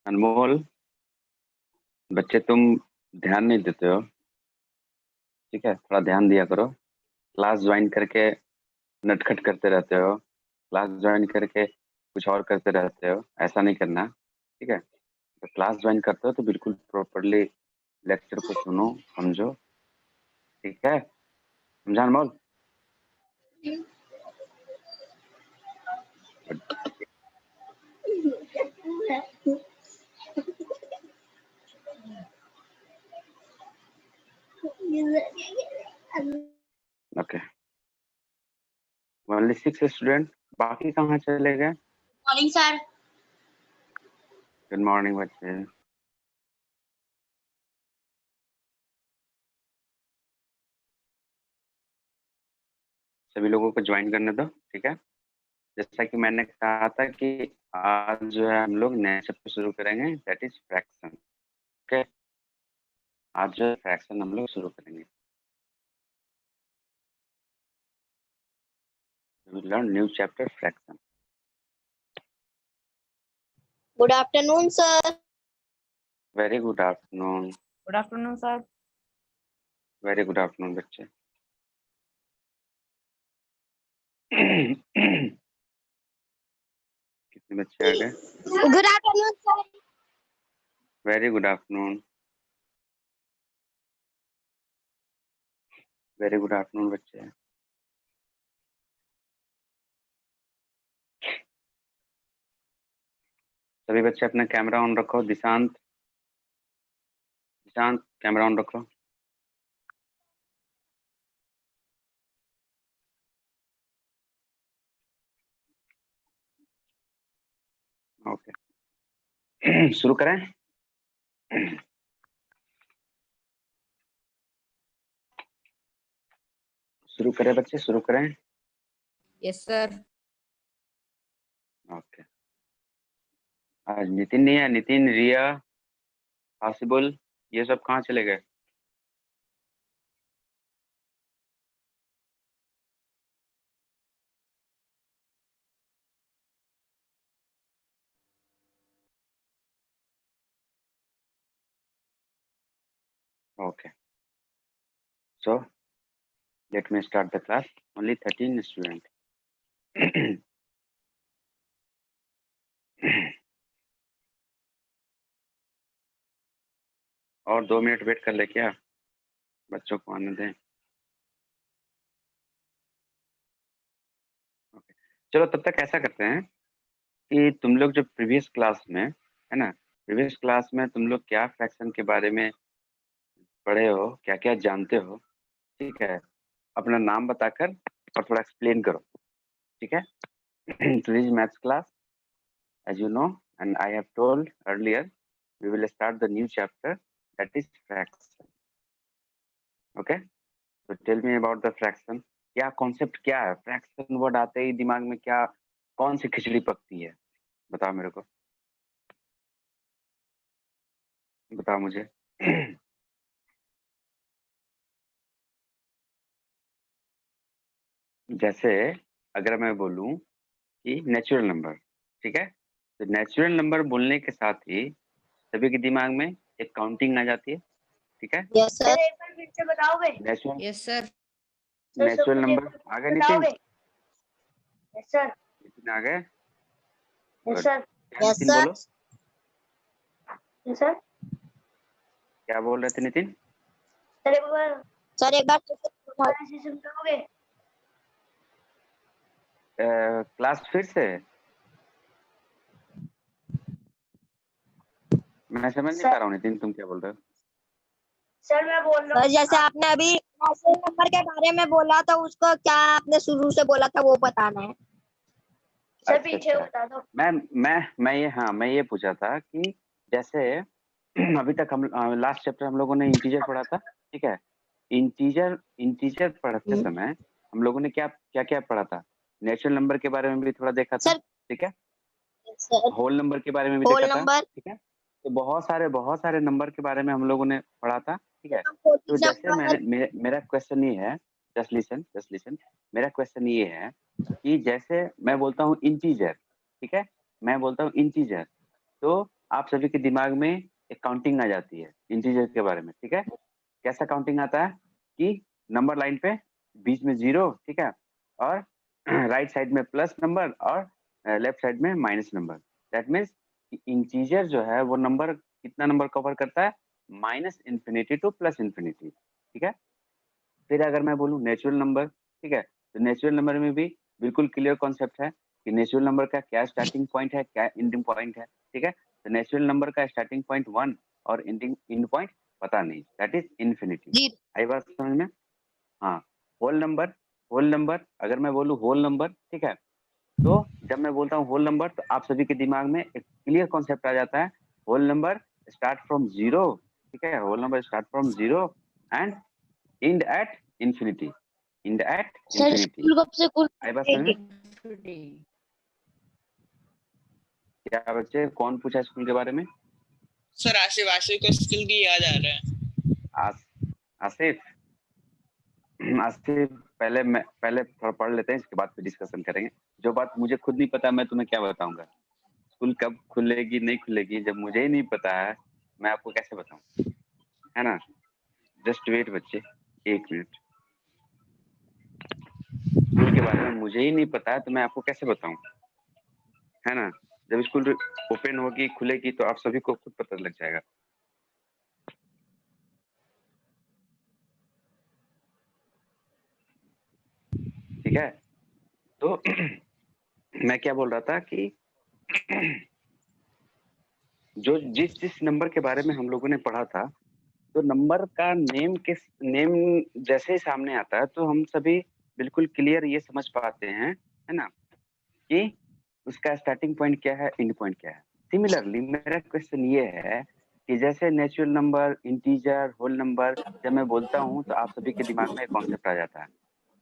अनमोल, बच्चे तुम ध्यान नहीं देते हो। ठीक है, थोड़ा ध्यान दिया करो। क्लास ज्वाइन करके नटखट करते रहते हो। क्लास ज्वाइन करके कुछ और करते रहते हो, ऐसा नहीं करना। ठीक है, तो क्लास ज्वाइन करते हो तो बिल्कुल प्रॉपरली लेक्चर को सुनो, समझो। ठीक है, समझा अनमोल? ओके, ओनली 6 स्टूडेंट, बाकी कहाँ चले गए? Morning sir. गुड मॉर्निंग बच्चे। सभी लोगों को ज्वाइन करने दो। ठीक है, जैसा कि मैंने कहा था कि आज जो है हम लोग नए चैप्टर शुरू करेंगे, दैट इज फ्रैक्शन। ओके, आज जो है फ्रैक्शन हम लोग शुरू करेंगे। We will learn new chapter fraction. Good afternoon sir. Very good afternoon. Good afternoon sir. Very good afternoon बच्चे। कितने बच्चे आ गए? Good afternoon sir. Very good afternoon. Very good afternoon बच्चे। सभी बच्चे अपना कैमरा ऑन रखो। दिशांत, दिशांत कैमरा ऑन रखो। ओके, शुरू करें। शुरू करें बच्चे, शुरू करें। Yes sir. ओके, आज नितिन नहीं है। नितिन, रिया, पॉसिबल, ये सब कहाँ चले गए? Okay, so let me start the class. Only 13 students. और 2 मिनट वेट कर ले क्या? बच्चों को आने दें। Okay. चलो तब तक ऐसा करते हैं कि तुम लोग जो प्रीवियस क्लास में है ना, प्रीवियस क्लास में तुम लोग क्या फ्रैक्शन के बारे में पढ़े हो, क्या क्या जानते हो, ठीक है, अपना नाम बताकर और थोड़ा एक्सप्लेन करो। ठीक है, today's maths class, as you know and I have told earlier, we will start the new chapter, that is fraction. Okay, so tell me about the fraction. क्या कॉन्सेप्ट क्या है? फ्रैक्शन वर्ड आते ही दिमाग में क्या, कौन सी खिचड़ी पकती है? बताओ मेरे को, बताओ मुझे। जैसे अगर मैं बोलूं कि नेचुरल नंबर, ठीक है, तो नेचुरल नंबर बोलने के साथ ही सभी के दिमाग में एक काउंटिंग आ जाती है। ठीक है, यस सर। एक बार फिर से बताओगे? Natural, yes sir. Natural number आ गए नितिन? Yes sir. नितिन आ गए? Yes sir. क्या यस नितिन सर। बोलो, यस सर। क्या बोल रहे थे नितिन? सर एक बार फिर से समझाओगे? क्लास फिर से मैं समझ नहीं पा रहा हूँ नितिन, तुम क्या बोल रहे हो? सर मैं बोल रहा हूँ, जैसे आपने अभी नेचुरल नंबर के बारे में बोला था, उसको क्या आपने शुरू से बोला था वो बताना है। सर अच्छा, पीछे अच्छा। बता दो। मैं ये पूछा था कि जैसे अभी तक हम लास्ट चैप्टर हम लोगों ने इंटीजर पढ़ा था। ठीक है, इंटीजर इंटीजर पढ़ते समय हम लोगों ने क्या क्या क्या पढ़ा था? नेचुरल नंबर के बारे में भी थोड़ा देखा था। सर, ठीक है, सर होल नंबर के बारे में भी होल देखा था। नंबर, ठीक है, तो बहुत सारे नंबर के बारे में हम लोगों ने पढ़ा था। ठीक है, तो पोजीशन जैसे मेरा क्वेश्चन ये है, जस्ट लिसन, मेरा क्वेश्चन ये है कि जैसे मैं बोलता हूँ इंटीजर, ठीक है, मैं बोलता हूँ इंटीजर, तो आप सभी के दिमाग में एक काउंटिंग आ जाती है इंटीजर के बारे में, ठीक है। कैसा काउंटिंग आता है कि नंबर लाइन पे बीच में 0, ठीक है, और राइट साइड में प्लस नंबर और लेफ्ट साइड में minus number. That means integer जो है वो नंबर कितना नंबर कवर करता है, -इंफिनिटी टू +इंफिनिटी, ठीक है। फिर अगर मैं बोलूँ नेचुरल नंबर, ठीक है, तो नेचुरल नंबर में भी बिल्कुल क्लियर कॉन्सेप्ट है कि नेचुरल नंबर का क्या स्टार्टिंग पॉइंट है, क्या एंडिंग पॉइंट है, ठीक है। तो नेचुरल नंबर का स्टार्टिंग पॉइंट 1 और एंड पॉइंट पता नहीं, दैट इज इन्फिनिटी। आई बात समझ में? हाँ, होल नंबर अगर मैं बोलूँ होल नंबर, ठीक है, तो जब मैं बोलता हूँ होल नंबर तो आप सभी के दिमाग में एक क्लियर कॉन्सेप्ट आ जाता है। होल नंबर स्टार्ट फ्रॉम 0, ठीक है, whole number start from 0 and end at infinity, end at sir infinity। School कब से खुल आई बात समझ में? क्या बच्चे, कौन पूछा स्कूल के बारे में? सर आसिफ को स्कूल की याद आ रहा है। आसिफ आसिफ पहले थोड़ा पढ़ लेते हैं, इसके बाद फिर डिस्कशन करेंगे। जो बात मुझे खुद नहीं पता मैं तुम्हें क्या बताऊंगा। स्कूल कब खुलेगी नहीं खुलेगी जब मुझे ही नहीं पता है, मैं आपको कैसे बताऊं, है ना। जस्ट वेट बच्चे, 1 मिनट। स्कूल के बारे में मुझे ही नहीं पता है तो मैं आपको कैसे बताऊं, है ना। जब स्कूल ओपन होगी खुलेगी तो आप सभी को खुद पता लग जाएगा। ठीक है, तो मैं क्या बोल रहा था कि जो जिस नंबर के बारे में हम लोगों ने पढ़ा था, तो नंबर का नेम जैसे ही सामने आता है तो हम सभी बिल्कुल क्लियर ये समझ पाते हैं, है ना, कि उसका स्टार्टिंग पॉइंट क्या है, एंड पॉइंट क्या है। सिमिलरली मेरा क्वेश्चन ये है कि जैसे natural number, integer, whole number जब मैं बोलता हूँ तो आप सभी के दिमाग में एक कॉन्सेप्ट आ जाता है।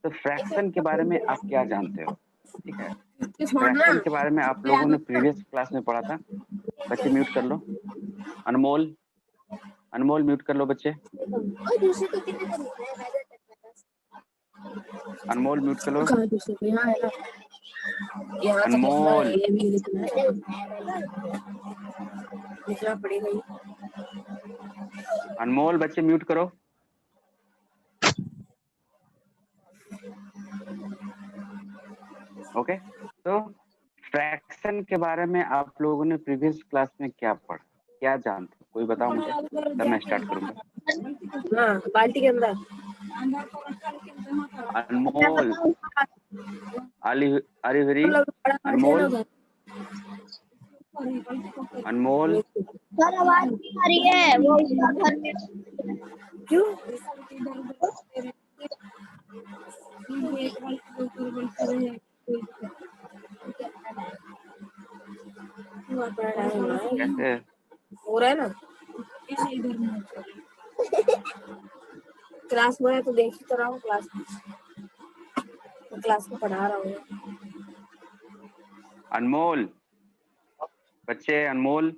तो फ्रैक्शन के बारे में आप क्या जानते हो? ठीक है, फ्रैक्शन के बारे में आप लोगों ने प्रीवियस क्लास में पढ़ा था। बच्चे म्यूट कर लो। अनमोल म्यूट कर लो बच्चे। अनमोल म्यूट कर लो। अनमोल अनमोल बच्चे म्यूट करो। ओके, तो फ्रैक्शन के बारे में आप लोगों ने प्रीवियस क्लास में क्या पढ़ा, क्या जानते हो? कोई बताओ मुझे, तब मैं स्टार्ट करूंगा। बाल्टी के अंदर अनमोल, अरिहरी, अनमोल, अनमोल, सर आवाज नहीं आ रही है, वो उसका घर में क्यों? कैसे? हो रहा है ना क्लास में है तो देख ही तो रहा हूँ। क्लास में पढ़ा रहा हूँ। अनमोल बच्चे, अनमोल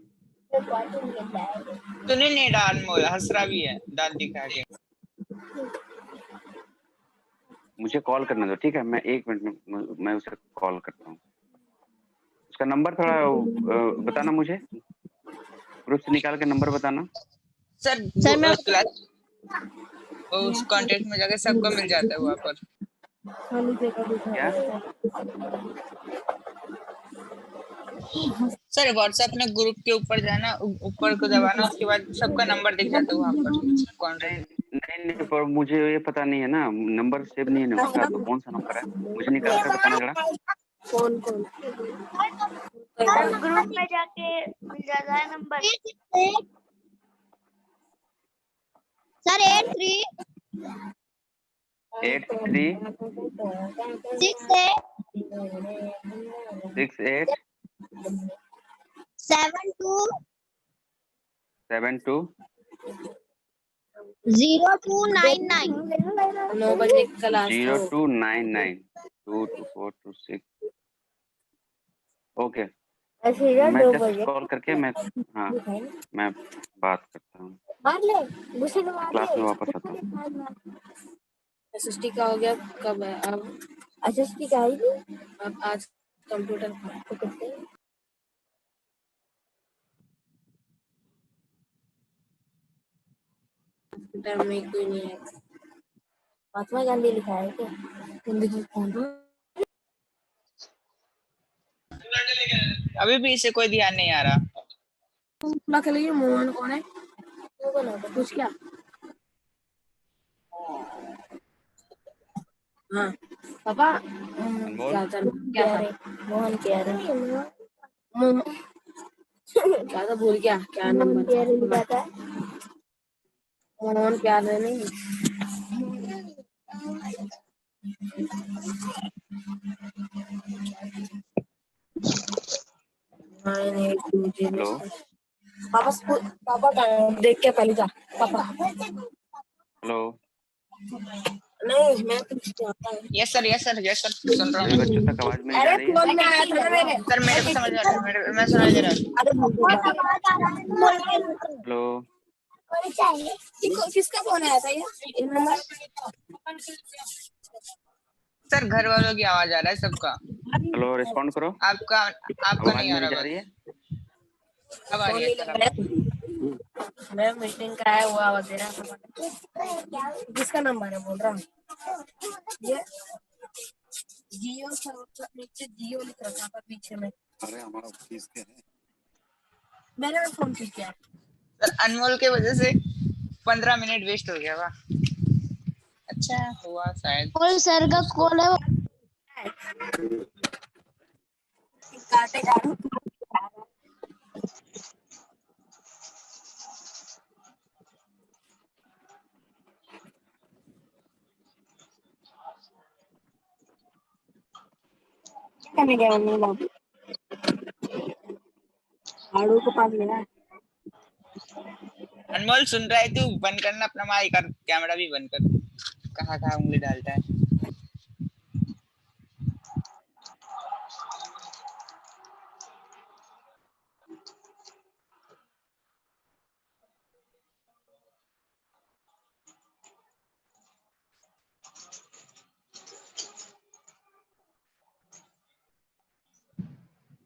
तूने नहीं डाल, मोल हंसरा भी है, दाल दिखा के। मुझे कॉल करना दो, ठीक है, मैं 1 मिनट में मैं उसे कॉल करता हूँ। उसका नंबर थोड़ा बताना मुझे, ग्रुप से निकाल के नंबर बताना। सर मैं क्लास उस कांटेक्ट में जाके सबको मिल जाता है वहाँ पर। क्या सर व्हाट्सएप में ग्रुप के ऊपर जाना, ऊपर को दबाना, उसके बाद सबका नंबर दिख जाता है वहाँ पर कांटेक्ट। नहीं, पर मुझे ये पता नहीं है ना, नंबर सेव नहीं है उसका, तो कौन सा नंबर है मुझे निकाल कर बताना जरा। कौन ग्रुप में जाके मिल जाता है नंबर। सर 83 68 72 0299 9 बजे क्लास 0299 22426। ओके, ऐसे मैं 2 जस्ट बजे कॉल करके मैं मैं बात करता हूँ, मार ले मुझे मार क्लास में ले। वापस आता हूँ। एसएसटी का हो गया कब है अब? एसएसटी का है अब आज कंप्यूटर टाइम में कोई नहीं है। महात्मा गांधी लिखा है क्या? हिंदी की कौन? अभी भी इसे कोई ध्यान नहीं आ रहा। तुम के लिए मोहन कौन है? कुछ क्या? हाँ पापा, अनमोल क्या था क्या था? मोहन कह रहे मोहन क्या था, भूल गया क्या मोहन कह रहे नंबर लिखा था। मोहन प्यार है नहीं। नहीं हेलो पापा पापा का देख के पहले जा पापा। हेलो नहीं मैं कुछ आता है। यस सर सुन रहा सभी हूँ बच्चों तक आवाज मिल जा अरे रही है? फोन में आया था ना मेरे। सर। मेरे को समझ आ रहा है, मैं सुना दे रहा है। अरे भूल गया। हेलो किसका फोन आया था ये नंबर? सर घर वालों की आवाज आ रहा है सबका। हेलो रिस्पॉन्ड करो। आपका आपका आवाज नहीं आ मेरी रहा जा रही बस। है? अब आ रही है सर। मैं मीटिंग का है हुआ वगैरह। किसका नंबर है बोल रहा हूँ ये जियो सर, नीचे जियो लिख रखा था पीछे में। अरे हमारा ऑफिस के है। मैंने फोन किया। सर अनमोल के वजह से 15 मिनट वेस्ट हो गया। वाह अच्छा हुआ शायद और सर का उसको। कॉल है वो। काटे जा रहा हूँ। करने गया मम्मी लोग आड़ू को पास गया। अनमोल सुन रहा है तू? बंद करना अपना माइक और कैमरा भी बंद कर। कहाँ कहाँ उंगली डालता है।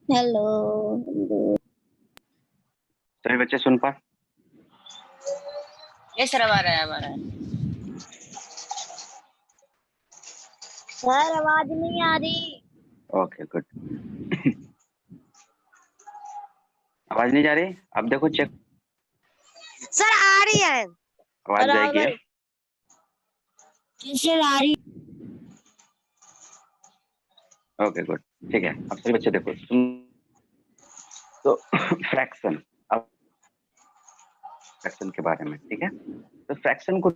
हेलो सभी बच्चे सुन पा? ये सर अब आ रहा है, अब आ रहा है। सर आवाज नहीं आ रही। Okay good. आवाज नहीं जा रही? अब देखो चेक। सर आ रही है। आवाज जाएगी अब। किससे आ रही? ओके गुड ठीक है। अब सभी बच्चे देखो तो फ्रैक्शन, अब फ्रैक्शन के बारे में ठीक है। तो फ्रैक्शन को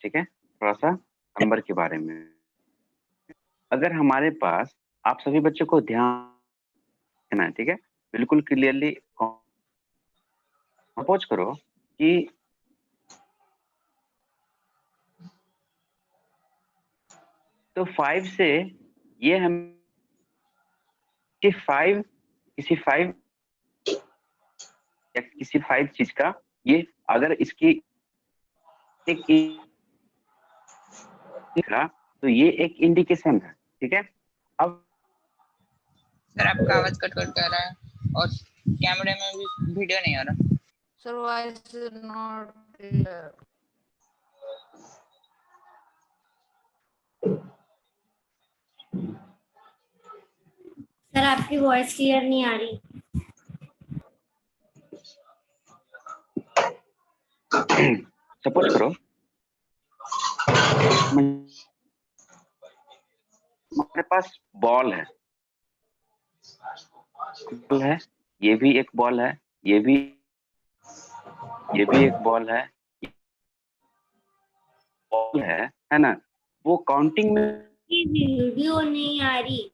ठीक है, थोड़ा सा नंबर के बारे में। अगर हमारे पास, आप सभी बच्चों को ध्यान देना है ठीक है, बिल्कुल क्लियरली सपोज करो कि तो 5 से ये हम कि 5 किसी 5 चीज का, ये अगर इसकी एक दिखा तो ये एक इंडिकेशन है ठीक है। अब सर आपका आवाज कट कट आ रहा है और कैमरे में भी वीडियो नहीं आ रहा। Sir voice not clear. Sir आपकी वॉइस क्लियर नहीं आ रही। सपोज करो हमारे पास बॉल है, ये भी एक बॉल है, ये भी एक बॉल है ना। वो काउंटिंग में वीडियो नहीं आ रही।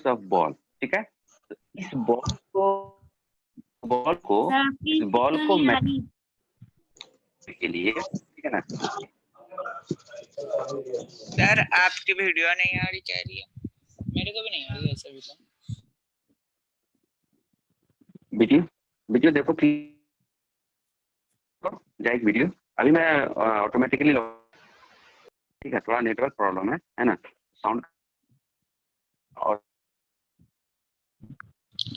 ऑफ बॉल ठीक है। तो इस बॉल को नहीं आ मैच रही। के लिए ठीक है ना। सर आपकी वीडियो नहीं आ रही कह रही है, मेरे को भी नहीं आ रही ऐसा भी। तो वीडियो देखो जाए वीडियो। अभी मैं ऑटोमेटिकली ठीक है, थोड़ा नेटवर्क प्रॉब्लम है ना, साउंड और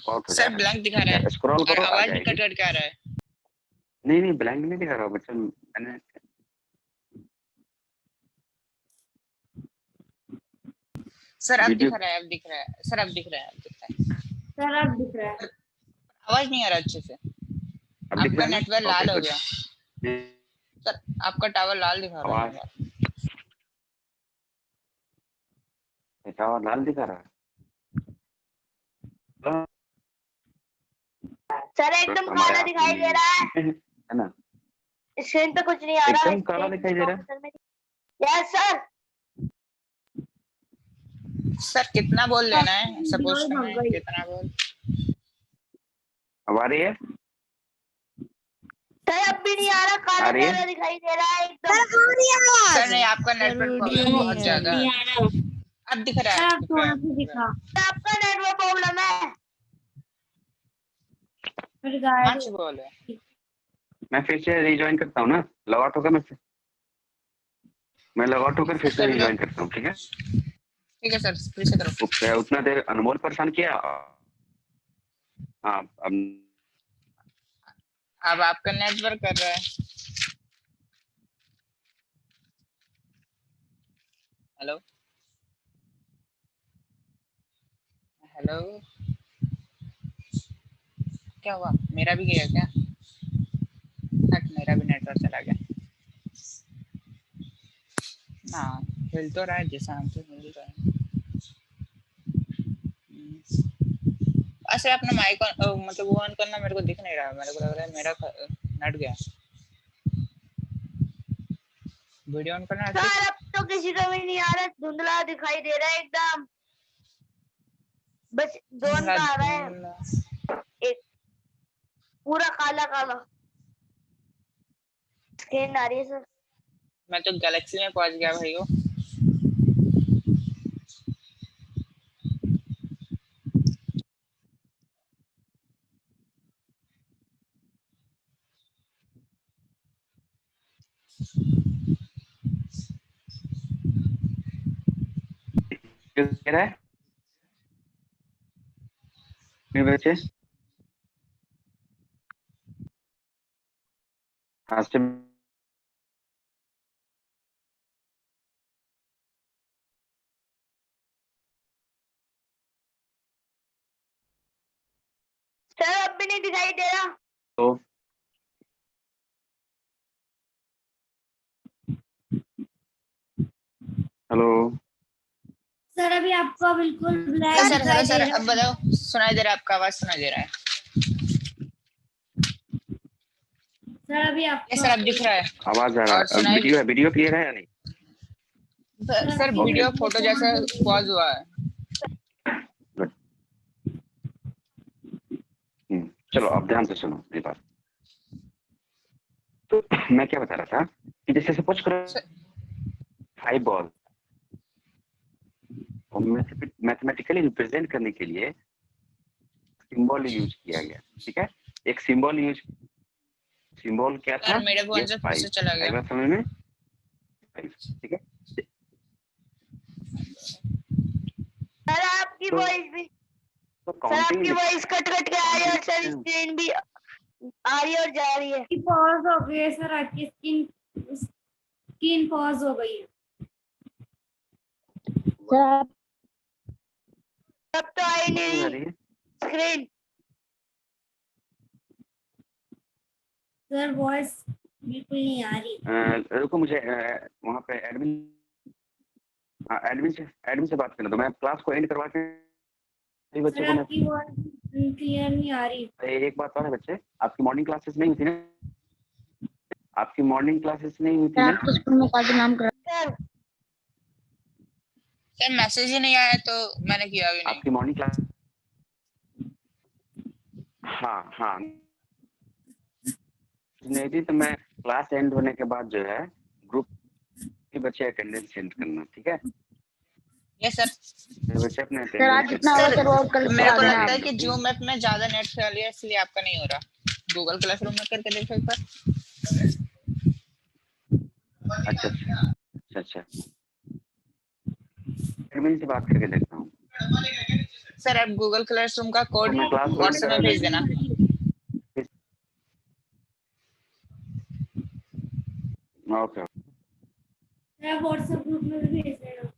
आउट हो जा सर रहा ब्लैंक दिखा रहा है, है स्क्रॉल और करो आ आवाज भी जाएगी। कट कट के आ रहा है। नहीं नहीं ब्लैंक नहीं दिखा रहा बच्चा, मैंने सर अब वीडियो दिख रहा है, अब दिख रहा है सर, अब दिख रहा है, अब दिख रहा है। सर अब दिख रहा है। आवाज नहीं आ रहा अच्छे से, अब दिख आपका रहा है ना? नेटवर्क ओके लाल हो गुड। गया सर, आपका टावर लाल दिखा रहा है आवाज लाल दिखा रहा है। सर एकदम हमारे काला हाथ दिखाई में दे रहा है, है ना, स्क्रीन पे कुछ नहीं आ रहा है। एकदम काला दिखाई दे रहा है। Yes sir. सर कितना बोल लेना है, सपोज करना है कितना बोल। अब आ रही है? सर अब भी नहीं आ रहा, आ काला रही है? काला दिखाई दे रहा है एकदम। सर नहीं, आपका नेटवर्क प्रॉब्लम बहुत ज्यादा है। अब दिख रहा है, दिख रहा है। आपका नेटवर्क प्रॉब्लम है। कहाँ से बोल है? मैं फिर से रिज्वाइन करता हूँ ना, लॉग आउट होकर मैं लॉग आउट होकर फिर से कर लो, रिज्वाइन करता हूँ, ठीक है? ठीक है सर, फिर से करो। उतना देर अनमोल परेशान किया। हाँ अब आपका नेटवर्क कर रहा है। हेलो हेलो, क्या हुआ? मेरा भी गया क्या? मेरा भी नेटवर्क चला गया। हाँ हिल तो रहा है, जैसा हम तो हिल रहा है। अच्छा अपना माइक मतलब वो ऑन करना मेरे को दिख नहीं रहा, मेरे को लग रहा है मेरा नेट गया। वीडियो ऑन करना है। सर अब तो किसी का भी नहीं आ रहा, धुंधला दिखाई दे रहा है एकदम, बस जोन का आ रहा है, एक पूरा काला काला स्क्रीन आ रही है सर। मैं तो गैलेक्सी में पहुंच गया भाई। कह रहा है मेरे बच्चे हाँ से सर अब भी नहीं दिखाई दे रहा। तो हेलो सर अभी आपका बिल्कुल ब्लैक सर दिखाई हेलो दे सर, रहा अब बताओ, सुनाई दे रहा है? आपका आवाज सुनाई दे रहा है? सर अभी ये आपका सर अब दिख रहा है आवाज आ रहा और है? सुनाई। वीडियो क्लियर है या नहीं? सर वीडियो फोटो जैसा पॉज हुआ है। गुड। चलो अब ध्यान से सुनो मेरी बात। तो मैं क्या बता रहा था कि जैसे सपोज करो 5 बॉल और मैथमेटिकली रिप्रेजेंट करने के लिए सिंबल यूज किया गया, ठीक है? एक सिंबल क्या था? सर मेरे फोन से फिर से चला गया। बात समझ में? ठीक है। सर आपकी वॉइस भी, तो सर आपकी काउंटिंग वॉइस कट कट के आ रही है और सर स्क्रीन भी आ रही है और जा रही है। पॉज हो गई है सर, आपकी स्क्रीन पॉज हो गई है सर। अब तो आई नहीं रही है। स्क्रीन। सर वॉइस बिल्कुल नहीं आ रही। रुको मुझे वहाँ पे एडमिन से बात करना, तो मैं क्लास को एंड करवा के बच्चे को आपकी वॉइस क्लियर नहीं आ रही। एक बात और है बच्चे, आपकी मॉर्निंग क्लासेस नहीं होती ना? आपकी मॉर्निंग क्लासेस नहीं होती ना? स्कूल में काफी नाम कर सर मैसेज ही नहीं आया तो मैंने किया भी नहीं। आपकी मॉर्निंग क्लास हाँ नहीं थी, तो मैं क्लास एंड होने के बाद जो है ग्रुप के बच्चे अटेंडेंस सेंड करना, ठीक है? Yes sir. बच्चे अपने सर आज कितना हुआ सर? और कल मेरे को लगता है कि जूम ऐप में ज्यादा नेट चल रही है, इसलिए आपका नहीं हो रहा। गूगल क्लासरूम में करके देखो एक बार। अच्छा एडमिन से बात करके देखता हूँ। सर आप गूगल क्लासरूम का कोड तो मैं क्लास व्हाट्सएप में भेज देना। ओके व्हाट्सएप ग्रुप में भी भेज देना।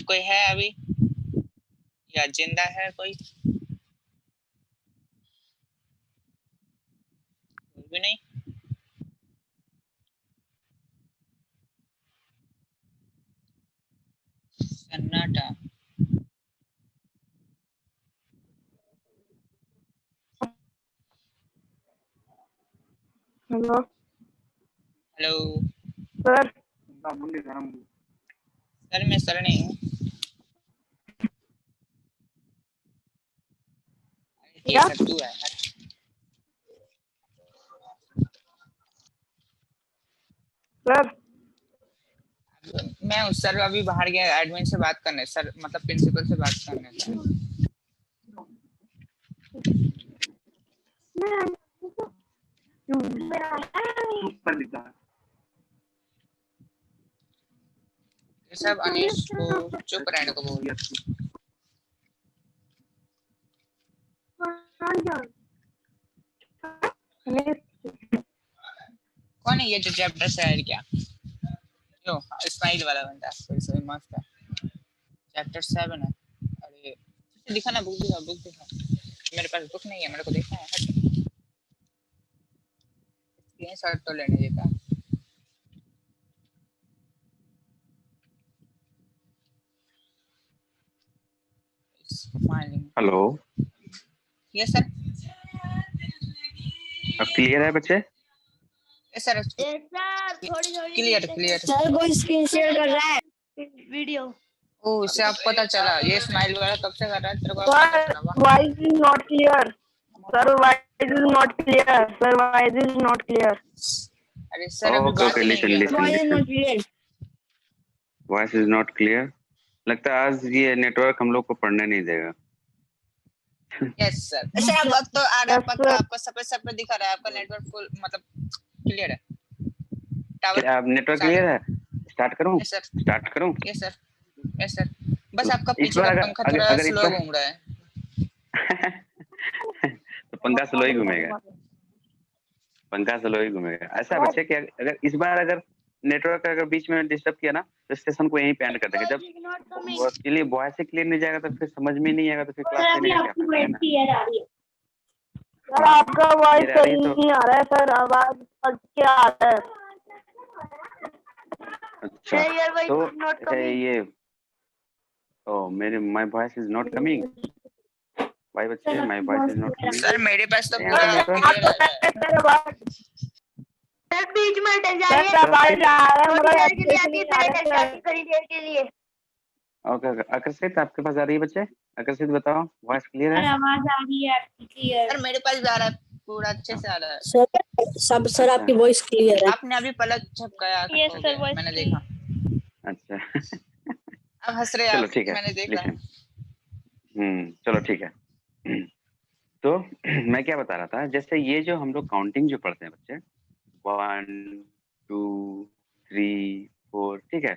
कोई है अभी या जिंदा है कोई? कोई भी नहीं। सन्नाटा। Hello hello sir. सर मैं सर नहीं हूँ। ये क्या? सर तू है। सर मैं उस सर अभी बाहर गया एडमिन से बात करने, सर मतलब प्रिंसिपल से बात करने सर। ये सब अनीश को चुप रहने को बोल। कौन है ये जो चैप्टर से है क्या? जो स्माइल वाला बंदा है, मस्त है। चैप्टर 7 है। अरे दिखा ना, बुक दिखा, बुक दिखा। मेरे पास बुक नहीं है, मेरे को देखना है। स्क्रीनशॉट तो लेने देता। स्माइलिंग। Hello yes sir. अब क्लियर है बच्चे? Yes sir. सर थोड़ी थोड़ी क्लियर क्लियर। सर कोई स्क्रीन शेयर कर रहा है वीडियो। ओह इससे आप पता चला ये स्माइल वाला कब से कर रहा है तेरे को पता चला? वाह। Voice is not clear sir, voice is not clear sir, voice is not clear. अरे सर अभी ओके बात ओके ही नहीं लिसन किया लिसन था। Listen. Voice is not clear. लगता है आज ये नेटवर्क हम लोग को पढ़ने नहीं देगा। Yes sir. सर अब वक्त तो आ रहा है पक्का, आपका सब पे दिखा रहा है, आपका नेटवर्क फुल मतलब क्लियर है। टावर क्या अब नेटवर्क क्लियर है? स्टार्ट करूं? Yes sir. स्टार्ट करूं? Yes sir. Yes sir. बस आपका इस पीछे बार का अगर पंखा अगर, थोड़ा अगर इस स्लो बार घूम रहा है। तो पंखा स्लो ही घूमेगा। पंखा स्लो ही घूमेगा। ऐसा बच्चे कि अगर इस बार अगर नेटवर्क अगर बीच में डिस्टर्ब किया ना तो स्टेशन को यहीं पे एंड कर देंगे। जब के लिए वॉइस से क्लियर नहीं जाएगा तो फिर समझ में नहीं आएगा, तो फिर क्लास लेने का क्या फायदा है ना। सर आपका वॉइस क्लियर आ रही सही है तो नहीं आ रहा है सर, आवाज कट के आ रहा है। अच्छा तो ये मेरे my voice is not coming. भाई बच्चे my voice is not coming. Sir मेरे पास तो यहाँ पूरा पे नेटवर्क क्लियर आ रहा है। सर बीच में अटक जा रही है, आवाज आ रहा है मगर अच्छे से नहीं आ रहा है थोड़ी देर के लिए। ओके आकर्षित आपके पास आ रही है बच्चे? आकर्षित बताओ वॉइस क्लियर है? आवाज आ रही है आपकी क्लियर। सर मेरे पास भी आ रहा है, पूरा अच्छे से आ रहा है। सर अच्छा। आपकी वॉइस क्लियर है। आपने अभी पलक झपकाया यस सर, वॉइस मैंने देखा। अच्छा अब हंस रहे चलो आप, ठीक है मैंने देखा। लिसन। चलो ठीक है। तो मैं क्या बता रहा था, जैसे ये जो हम लोग काउंटिंग जो पढ़ते हैं बच्चे 1 2 3 4 ठीक है।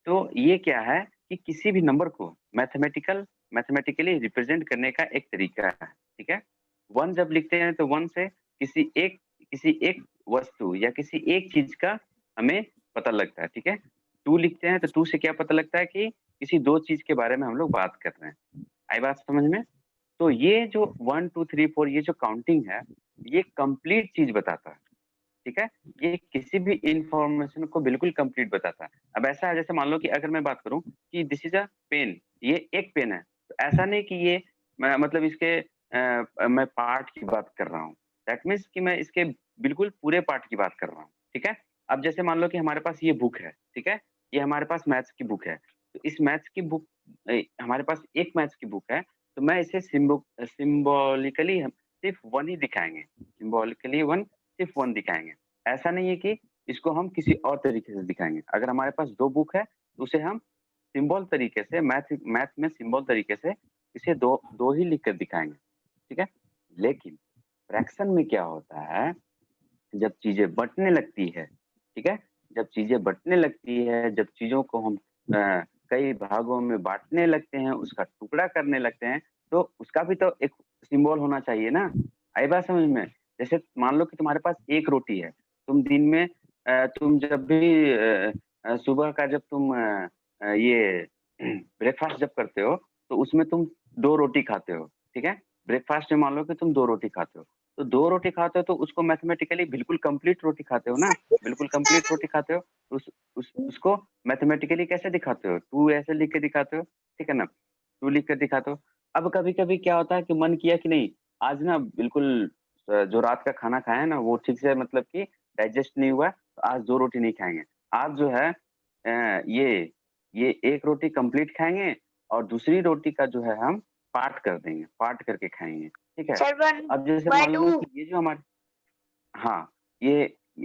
तो ये क्या है कि किसी भी नंबर को मैथमेटिकली रिप्रेजेंट करने का एक तरीका है। ठीक है। 1 जब लिखते हैं तो 1 से किसी एक वस्तु या किसी एक चीज का हमें पता लगता है। ठीक है। 2 लिखते हैं तो 2 से क्या पता लगता है कि किसी दो चीज के बारे में हम लोग बात कर रहे हैं। आई बात समझ में? तो ये जो 1 2 3 4 ये जो काउंटिंग है ये कंप्लीट चीज बताता है। ठीक है। ये किसी भी इंफॉर्मेशन को बिल्कुल कंप्लीट बताता है। अब ऐसा है जैसे मान लो कि अगर मैं बात करूं कि दिस इज अ पेन, ये एक पेन है, तो ऐसा नहीं कि ये मतलब इसके मैं पार्ट की बात कर रहा हूँ। दैट मीन्स कि मैं इसके बिल्कुल पूरे पार्ट की बात कर रहा हूँ। ठीक है। अब जैसे मान लो कि हमारे पास ये बुक है। ठीक है। ये हमारे पास मैथ्स की बुक है। तो इस मैथ्स की बुक हमारे पास एक मैथ्स की बुक है, तो मैं इसे सिंबॉलिकली हम सिर्फ 1 ही दिखाएँगे। सिंबॉलिकली 1 सिर्फ 1 दिखाएँगे। ऐसा नहीं है कि इसको हम किसी और तरीके से दिखाएँगे। अगर हमारे पास 2 बुक है, तो उसे हम सिंबल तरीके से मैथ में सिंबल तरीके से इसे 2 ही लिख कर दिखाएँगे, ठीक है? लेकिन फ्रैक्शन में क्या होता है, जब चीज़ें बँटने लगती है, ठीक है? जब चीज़ें बँटने लगती है, जब चीज़ों को हम कई भागों में बाँटने लगते हैं, उसका टुकड़ा करने लगते हैं, तो उसका भी तो एक सिंबल होना चाहिए ना? आई बात समझ में? जैसे मान लो कि तुम्हारे पास 1 रोटी है, तुम दिन में तुम जब भी सुबह का जब तुम ये ब्रेकफ़ास्ट जब करते हो, तो उसमें तुम 2 रोटी खाते हो, ठीक है? ब्रेकफ़ास्ट में मान लो कि तुम 2 रोटी खाते हो। तो 2 रोटी खाते हो तो उसको मैथमेटिकली बिल्कुल कंप्लीट रोटी खाते हो ना? बिल्कुल कंप्लीट रोटी खाते हो। उसको मैथमेटिकली कैसे दिखाते हो? 2 ऐसे लिख के दिखाते हो, ठीक है ना? 2 लिख कर दिखाते हो। अब कभी-कभी क्या होता है कि मन किया कि नहीं, आज ना बिल्कुल जो रात का खाना खाया है ना, वो ठीक से मतलब कि डाइजेस्ट नहीं हुआ, तो आज 2 रोटी नहीं खाएँगे। आज जो है ये 1 रोटी कंप्लीट खाएँगे और दूसरी रोटी का जो है हम पार्ट कर देंगे, पार्ट करके खाएँगे, ठीक है? सर अब जैसे मान लो कि ये जो हमारे हाँ,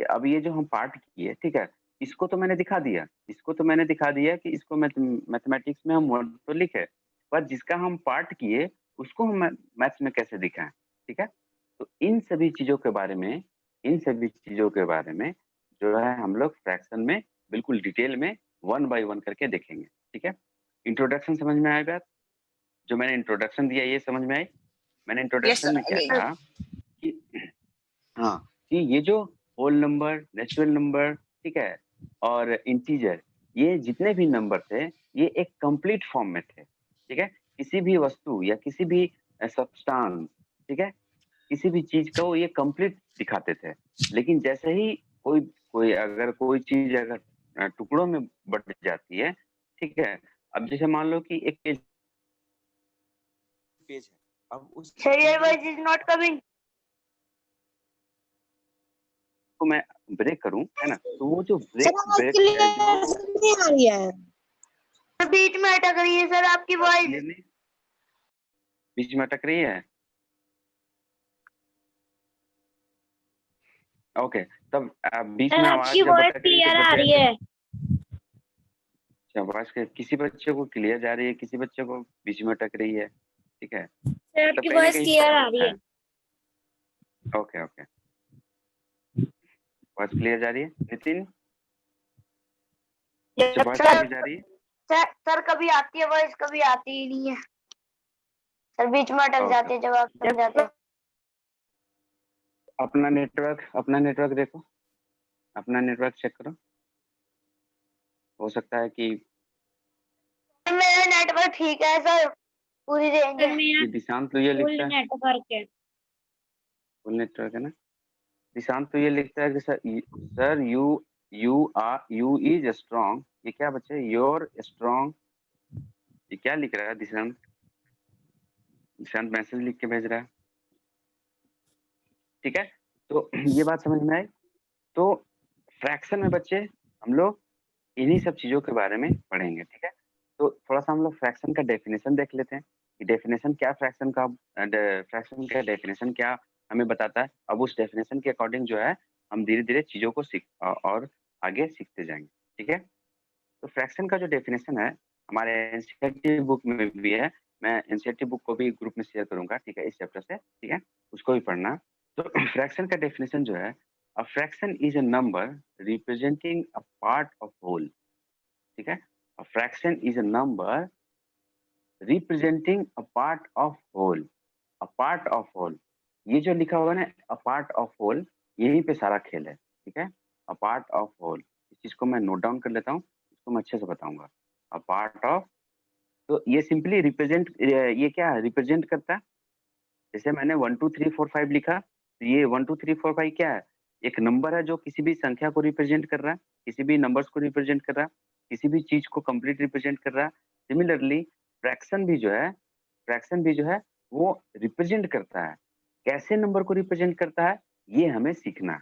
अब ये जो हम पार्ट किए, ठीक है? इसको तो मैंने दिखा दिया, इसको तो मैंने दिखा दिया कि इसको मैथमेटिक्स में हम 1 तो लिखे, पर जिसका हम पार्ट किए, उसको हम मैथ्स में कैसे दिखाएँ, ठीक है? तो इन सभी चीज़ों के बारे में जो है हम लोग फ्रैक्शन में बिल्कुल डिटेल में 1 बाय 1 करके देखेंगे, ठीक है? इंट्रोडक्शन समझ में आया बात? जो मैंने इंट्रोडक्शन दिया ये समझ में आई? मैंने यस इंट्रोडक्शन सर, में क्या अगेन। कहा कि हाँ, कि ये जो होल नंबर, नेचुरल नंबर, ठीक है? और इंटीजर, ये जितने भी नंबर थे, ये एक कंप्लीट फॉर्म में थे, ठीक है? किसी भी वस्तु या किसी भी सब्सटेंस, ठीक है? किसी भी चीज़ को ये कंप्लीट दिखाते थे। लेकिन जैसे ही कोई कोई अगर कोई चीज़ अगर टुकड़ों में बँट जाती है, ठीक है? अब जैसे मान लो कि एक पेज है, अब उस sir your voice is not coming. को मैं ब्रेक करूँ, है ना? तो वो जो सर आवाज क्लियर नहीं आ रही है। बीच में अटक रही है सर आपकी वॉइस। क्लियर नहीं बीच में अटक रही है? ओके, तब बीच में आवाज़ आपकी जब वॉइस अटक रही है तो क्लियर आ बच्चे रही है। अच्छा आवाज़ किसी बच्चे को क्लियर जा रही है, किसी बच्चे को बीच में अटक रही है, ठीक है? सर मतलब आपकी कहीं न वॉइस कहीं क्लियर आ प्रॉब्लम रही है। है। Okay, okay. आवाज़ क्लियर जा रही है? नितिन, बच्चे आवाज़ क्लियर जा रही है? सर कभी आती है वॉइस, कभी आती ही नहीं है। सर बीच में अटक ओके, जाती है जब आप समझाते हो। अपना नेटवर्क देखो, अपना नेटवर्क चेक करो। हो सकता है कि मेरा नेटवर्क ठीक है सर, पूरी रेंज है। ये दिशांत तो ये फुल लिखता है नेटवर्क है। फुल नेटवर्क है ना? दिशांत तो ये लिखता है कि सर यू इज स्ट्रांग, ये क्या बच्चे योर स्ट्रांग, ये क्या लिख रहा है दिशांत? दिशांत मैसेज लिख के भेज रहा है, ठीक है? तो ये बात समझ में आई? तो फ्रैक्शन में बच्चे हम लोग इन्हीं सब चीज़ों के बारे में पढ़ेंगे, ठीक है? तो थोड़ा-सा हम लोग फ्रैक्शन का डेफिनेशन देख लेते हैं, कि डेफिनेशन क्या फ्रैक्शन का डेफिनेशन क्या हमें बताता है। अब उस डेफिनेशन के अकॉर्डिंग जो है, हम धीरे-धीरे चीज़ों को और आगे सीखते जाएँगे, ठीक है? तो फ्रैक्शन का जो डेफिनेशन है, हमारे एनसीईआरटी बुक में भी है। मैं एनसीईआरटी बुक को भी ग्रुप में शेयर करूँगा, ठीक है? इस चैप्टर से, ठीक है? उसको भी पढ़ना। तो फ्रैक्शन का डेफिनेशन जो है, a fraction is a number representing a part of whole, ठीक है? A fraction is a number representing a part of whole, a part of whole. ये जो लिखा होगा ना अ पार्ट ऑफ होल, यहीं पे सारा खेल है, ठीक है? A part of whole. इस चीज़ को मैं नोट डाउन कर लेता हूँ, इसको मैं अच्छे से बताऊँगा। अ पार्ट ऑफ, तो ये सिंपली ये क्या है रिप्रेजेंट करता है। जैसे मैंने 1 2 3 4 5 लिखा, तो ये 1 2 3 4 5 क्या है? एक नंबर है जो किसी भी संख्या को रिप्रेजेंट कर रहा है, किसी भी नंबर्स को रिप्रेजेंट कर रहा है, किसी भी चीज़ को कंप्लीट रिप्रेजेंट कर रहा है। सिमिलरली फ्रैक्शन भी जो है फ्रैक्शन भी जो है वो रिप्रेजेंट करता है। कैसे नंबर को रिप्रेजेंट करता है, ये हमें सीखना है,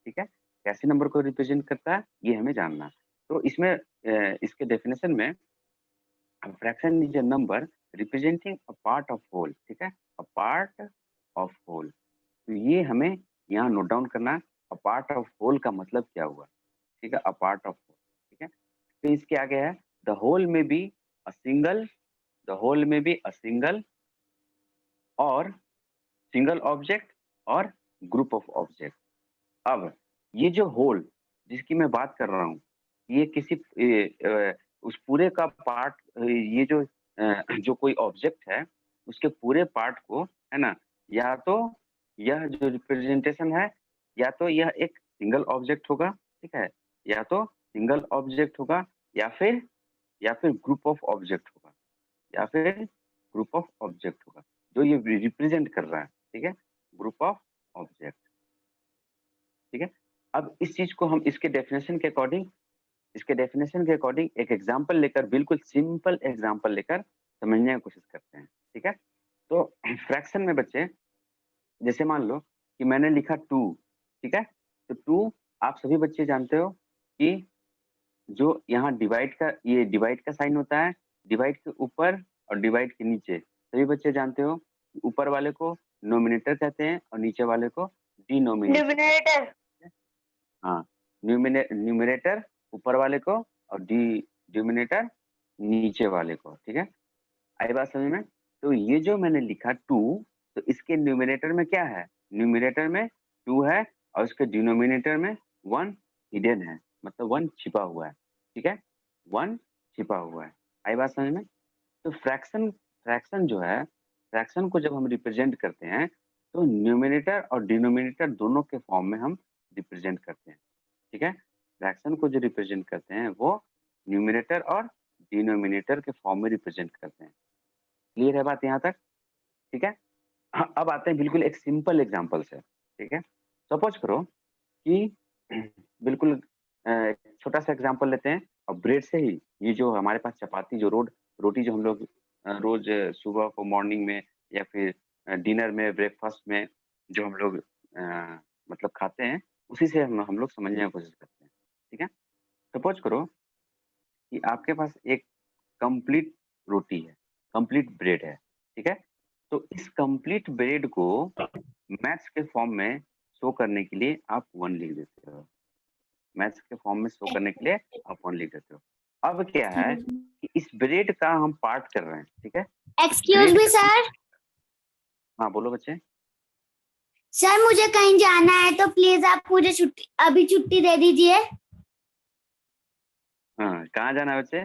ठीक है? कैसे नंबर को रिप्रेजेंट करता है, ये हमें जानना है। तो इसमें इसके डेफिनेशन में fraction is a number representing a part of whole, ठीक है, अ पार्ट ऑफ होल। तो ये हमें यहाँ नोट डाउन करना है, अ पार्ट ऑफ होल का मतलब क्या हुआ, ठीक है, अ पार्ट ऑफ होल, ठीक है। तो इसके आगे है the whole may be a single, the whole may be a single और सिंगल ऑब्जेक्ट और ग्रुप ऑफ ऑब्जेक्ट। अब ये जो होल जिसकी मैं बात कर रहा हूँ, ये किसी उस पूरे का पार्ट, ये जो कोई ऑब्जेक्ट है उसके पूरे पार्ट को, है ना, या तो यह जो रिप्रेजेंटेशन है, या तो यह एक सिंगल ऑब्जेक्ट होगा, ठीक है, या तो सिंगल ऑब्जेक्ट होगा, या फिर ग्रुप ऑफ ऑब्जेक्ट होगा, या फिर ग्रुप ऑफ ऑब्जेक्ट होगा जो ये रिप्रेजेंट कर रहा है, ठीक है, ग्रुप ऑफ ऑब्जेक्ट, ठीक है। अब इस चीज को हम इसके डेफिनेशन के अकॉर्डिंग एक एग्जांपल लेकर, बिल्कुल सिंपल एग्जांपल लेकर समझने की कोशिश करते हैं, ठीक है। तो फ्रैक्शन में बच्चे, जैसे मान लो कि मैंने लिखा 2, ठीक है, तो 2 आप सभी बच्चे जानते हो कि जो यहाँ डिवाइड का साइन होता है, डिवाइड के ऊपर और डिवाइड के नीचे, सभी बच्चे जानते हो, ऊपर वाले को नोमिनेटर कहते हैं और नीचे वाले को डिनोमिनेटर। हाँ, न्यूमिनेटर ऊपर वाले को और डिनोमिनेटर नीचे वाले को, ठीक है, आई बात समझ में। तो ये जो मैंने लिखा 2, तो इसके न्यूमिनेटर में क्या है, न्यूमिनेटर में 2 है और इसके डिनोमिनेटर में 1 हिडन है, मतलब 1 छिपा हुआ है, ठीक है, 1 छिपा हुआ है, आई बात समझ में। तो फ्रैक्शन जो है, फ्रैक्शन को जब हम रिप्रेजेंट करते हैं तो न्यूमिनेटर और डिनोमिनेटर दोनों के फॉर्म में हम रिप्रेजेंट करते हैं, ठीक है। फ्रैक्शन को जो रिप्रेजेंट करते हैं वो न्यूमिनेटर और डिनोमिनेटर के फॉर्म में रिप्रेजेंट करते हैं। क्लियर है बात यहाँ तक, ठीक है। हाँ, अब आते हैं बिल्कुल एक सिंपल एग्जांपल से, ठीक है। सपोज करो कि बिल्कुल छोटा सा एग्जांपल लेते हैं और ब्रेड से ही, ये जो हमारे पास चपाती जो रोटी जो हम लोग रोज सुबह को मॉर्निंग में या फिर डिनर में ब्रेकफास्ट में जो हम लोग मतलब खाते हैं, उसी से हम लोग समझने की कोशिश करते हैं, ठीक है। सपोज करो कि आपके पास एक कंप्लीट रोटी है, कंप्लीट ब्रेड है, ठीक है। तो इस कंप्लीट ब्रेड को मैथ्स के फॉर्म में शो करने के लिए आप 1 लिख देते हो, मैथ्स के फॉर्म में शो करने के लिए आप 1 लिख देते हो। अब क्या है कि इस ब्रेड का हम पार्ट कर रहे हैं, ठीक है। Excuse me sir. हाँ बोलो बच्चे। सर मुझे कहीं जाना है तो प्लीज आप मुझे अभी छुट्टी दे दीजिए। हाँ, कहाँ जाना है बच्चे?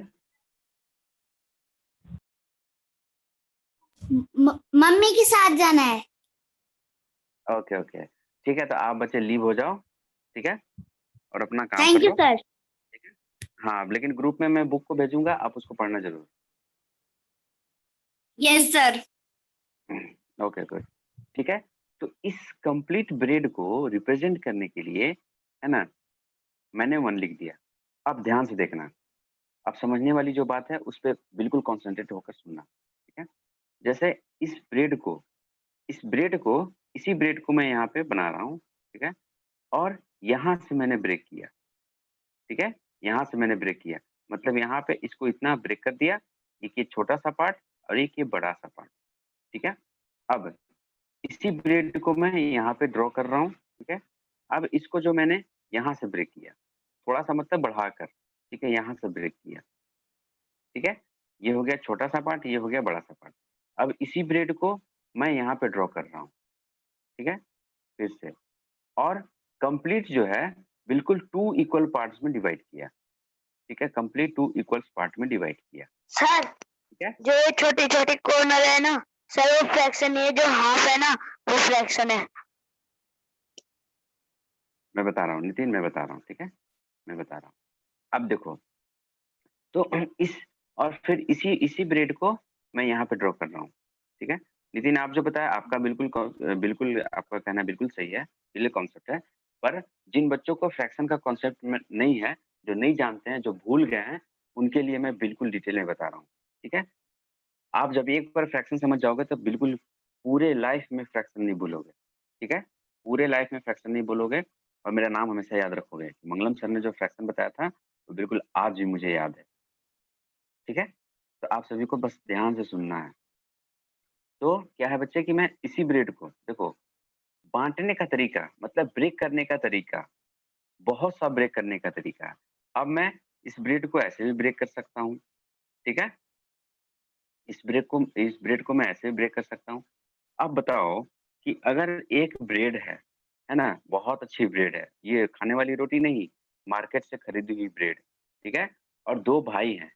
मम्मी के साथ जाना है। ओके ओके, ठीक है, तो आप बच्चे लीव हो जाओ, ठीक है, और अपना काम थैंक कर यू लो, सर। ठीक है। हाँ, लेकिन ग्रुप में मैं बुक को भेजूंगा, आप उसको पढ़ना जरूर। Yes sir. ओके गुड, ठीक है। तो इस कंप्लीट ब्रेड को रिप्रेजेंट करने के लिए, है ना, मैंने 1 लिख दिया। अब ध्यान से देखना, अब समझने वाली जो बात है उस पर बिल्कुल कॉन्सेंट्रेट होकर सुनना, ठीक है। जैसे इसी ब्रेड को मैं यहाँ पे बना रहा हूँ, ठीक है, और यहाँ से मैंने ब्रेक किया, ठीक है, यहाँ से मैंने ब्रेक किया, मतलब यहाँ पे इसको इतना ब्रेक कर दिया, एक ये छोटा सा पार्ट और एक ये बड़ा सा पार्ट, ठीक है। अब इसी ब्रेड को मैं यहाँ पे ड्रॉ कर रहा हूँ, ठीक है। अब इसको जो मैंने यहाँ से ब्रेक किया, थोड़ा सा मतलब बढ़ाकर, ठीक है, यहाँ से ब्रेक किया, ठीक है, ये हो गया छोटा सा पार्ट, ये हो गया बड़ा सा पार्ट। अब इसी ब्रेड को मैं यहाँ पे ड्रॉ कर रहा हूँ, ठीक है, फिर से, और कंप्लीट जो है बिल्कुल 2 इक्वल पार्ट्स में डिवाइड किया, ठीक है, कंप्लीट 2 इक्वल पार्ट में डिवाइड किया सर ठीक है। जो ये छोटे छोटे कॉर्नर है ना सर वो फ्रैक्शन है, जो हाफ है ना वो फ्रैक्शन है। मैं बता रहा हूँ नितिन, मैं बता रहा हूँ, ठीक है, मैं बता रहा हूँ। अब देखो, तो इस और फिर इसी ब्रेड को मैं यहाँ पे ड्रॉ कर रहा हूँ, ठीक है। नितिन आप जो बताया आपका बिल्कुल आपका कहना बिल्कुल सही है, ये कॉन्सेप्ट है, पर जिन बच्चों को फ्रैक्शन का कॉन्सेप्ट में नहीं है, जो नहीं जानते हैं, जो भूल गए हैं, उनके लिए मैं बिल्कुल डिटेल में बता रहा हूँ, ठीक है। आप जब एक बार फ्रैक्शन समझ जाओगे तो बिल्कुल पूरे लाइफ में फ्रैक्शन नहीं भूलोगे, ठीक है, पूरे लाइफ में फ्रैक्शन नहीं भूलोगे और मेरा नाम हमेशा याद रखोगे। मंगलम सर ने जो फ्रैक्शन बताया था बिल्कुल आज भी मुझे याद है। ठीक है? तो आप सभी को बस ध्यान से सुनना है। तो क्या है बच्चे कि मैं इसी ब्रेड को देखो बाँटने का तरीका मतलब ब्रेक करने का तरीका, बहुत सा ब्रेक करने का तरीका है। अब मैं इस ब्रेड को ऐसे भी ब्रेक कर सकता हूँ, ठीक है? इस ब्रेड को मैं ऐसे भी ब्रेक कर सकता हूँ। अब बताओ कि अगर एक ब्रेड है ना? बहुत अच्छी ब्रेड है, ये खाने वाली रोटी नहीं, मार्केट से खरीदी हुई ब्रेड, ठीक है? और 2 भाई हैं,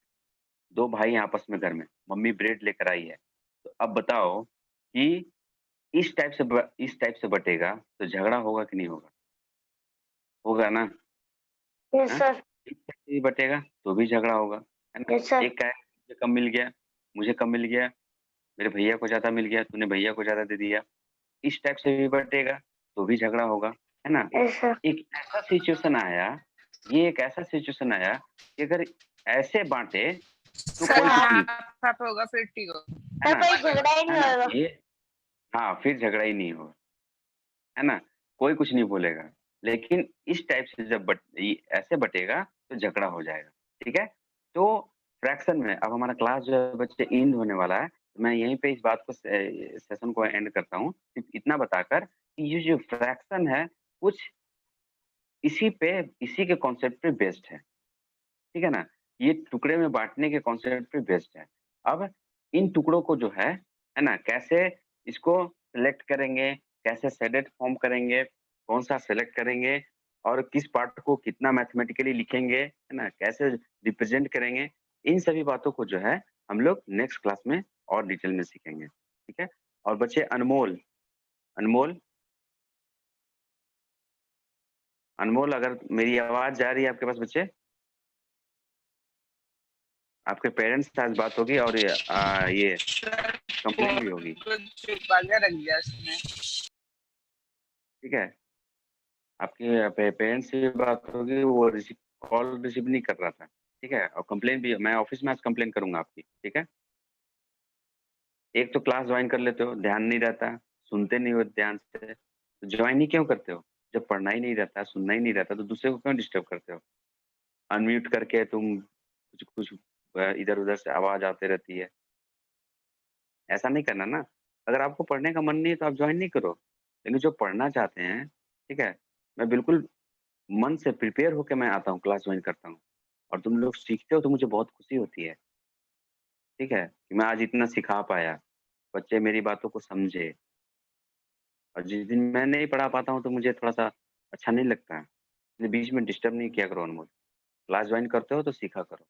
2 भाई हैं आपस में घर में, मम्मी ब्रेड लेकर आई है। तो अब बताओ कि इस टाइप से बँटेगा, तो झगड़ा होगा कि नहीं होगा? होगा ना? यस हाँ? सर। इस टाइप से भी बँटेगा, तो भी झगड़ा होगा, है ना? Yes sir. एक कहेगा मुझे कम मिल गया, मुझे कम मिल गया, मेरे भैया को ज़्यादा मिल गया, तूने भैया को ज़्यादा दे दिया। इस टाइप से भी बँटेगा, तो भी झगड़ा होगा, है ना? Yes sir. एक ऐसा सिचुएशन आया ये एक ऐसा सिचुएशन आया कि अगर ऐसे बाँटे, तो सर कोई कुछ नहीं हाफ होगा फिर ठीक होगा। है सर ना? कोई झगड़ा ही है नहीं ना? होगा। ये हाँ, फिर झगड़ा ही नहीं होगा, है ना? कोई कुछ नहीं बोलेगा। लेकिन इस टाइप से जब ऐसे बँटेगा, तो झगड़ा हो जाएगा, ठीक है? तो फ्रैक्शन में अब हमारा क्लास जो है बच्चे एंड होने वाला है। मैं यहीं पे इस बात को सेशन को एंड करता हूँ। सिर्फ इतना बताकर कि ये जो फ्रैक्शन है, कुछ इसी के कॉन्सेप्ट पे बेस्ड है, ठीक है ना? ये टुकड़े में बाँटने के कॉन्सेप्ट पे बेस्ड है। अब इन टुकड़ों को जो है ना? कैसे इसको सिलेक्ट करेंगे, कैसे शेडेड फॉर्म करेंगे, कौन-सा सेलेक्ट करेंगे और किस पार्ट को कितना मैथमेटिकली लिखेंगे, है ना? कैसे रिप्रेज़ेंट करेंगे, इन सभी बातों को जो है हम लोग नेक्स्ट क्लास में और डिटेल में सीखेंगे, ठीक है? और बच्चे अनमोल अनमोल अनमोल अगर मेरी आवाज़ जा रही है आपके पास बच्चे? आपके पेरेंट्स से आज बात होगी और ये कंप्लेन भी होगी, कुछ छुपा के रख दिया उसने। ठीक है? आपके पेरेंट्स से बात होगी, वो कॉल रिसीव नहीं कर रहा था, ठीक है? और कंप्लेन भी मैं ऑफ़िस में आज कंप्लेन करूँगा आपकी, ठीक है? एक तो क्लास जॉइन कर लेते हो, ध्यान नहीं रहता, सुनते नहीं हो ध्यान से, तो जॉइन ही क्यों करते हो? जब पढ़ना ही नहीं रहता, सुनना ही नहीं रहता, तो दूसरे को क्यों डिस्टर्ब करते हो? अनम्यूट करके तुम कुछ-कुछ इधर-उधर से आवाज़ आती रहती है, ऐसा नहीं करना ना। अगर आपको पढ़ने का मन नहीं है, तो आप जॉइन नहीं करो, लेकिन जो पढ़ना चाहते हैं, ठीक है? मैं बिल्कुल मन से प्रिपेयर होके मैं आता हूँ, क्लास जॉइन करता हूँ और तुम लोग सीखते हो तो मुझे बहुत खुशी होती है, ठीक है? कि मैं आज इतना सिखा पाया, बच्चे मेरी बातों को समझे और जिस दिन मैं नहीं पढ़ा पाता हूँ तो मुझे थोड़ा-सा अच्छा नहीं लगता है, इसलिए बीच में डिस्टर्ब नहीं किया करो अनमोल। क्लास जॉइन करते हो तो सीखा करो,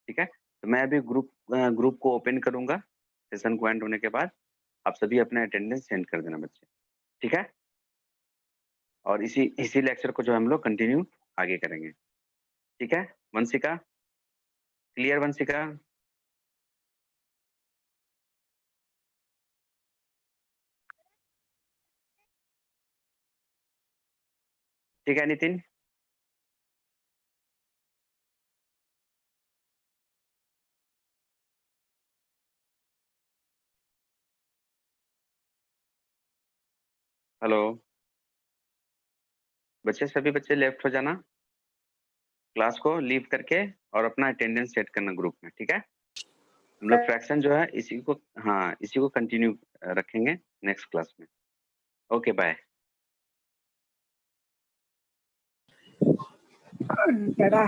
ठीक है? तो मैं अभी ग्रुप को ओपन करूँगा, सेशन को एंड होने के बाद, आप सभी अपना अटेंडेंस सेंड कर देना बच्चे, ठीक है? और इसी इसी लेक्चर को जो हम लोग कंटिन्यू आगे करेंगे, ठीक है? वंशिका, क्लियर वंशिका? ठीक है नितिन? हेलो? बच्चे सभी बच्चे लेफ्ट हो जाना, क्लास को लीव करके और अपना अटेंडेंस सेट करना ग्रुप में, ठीक है? हम लोग फ्रैक्शन जो है इसी को कंटिन्यू रखेंगे नेक्स्ट क्लास में। Okay bye. टाटा।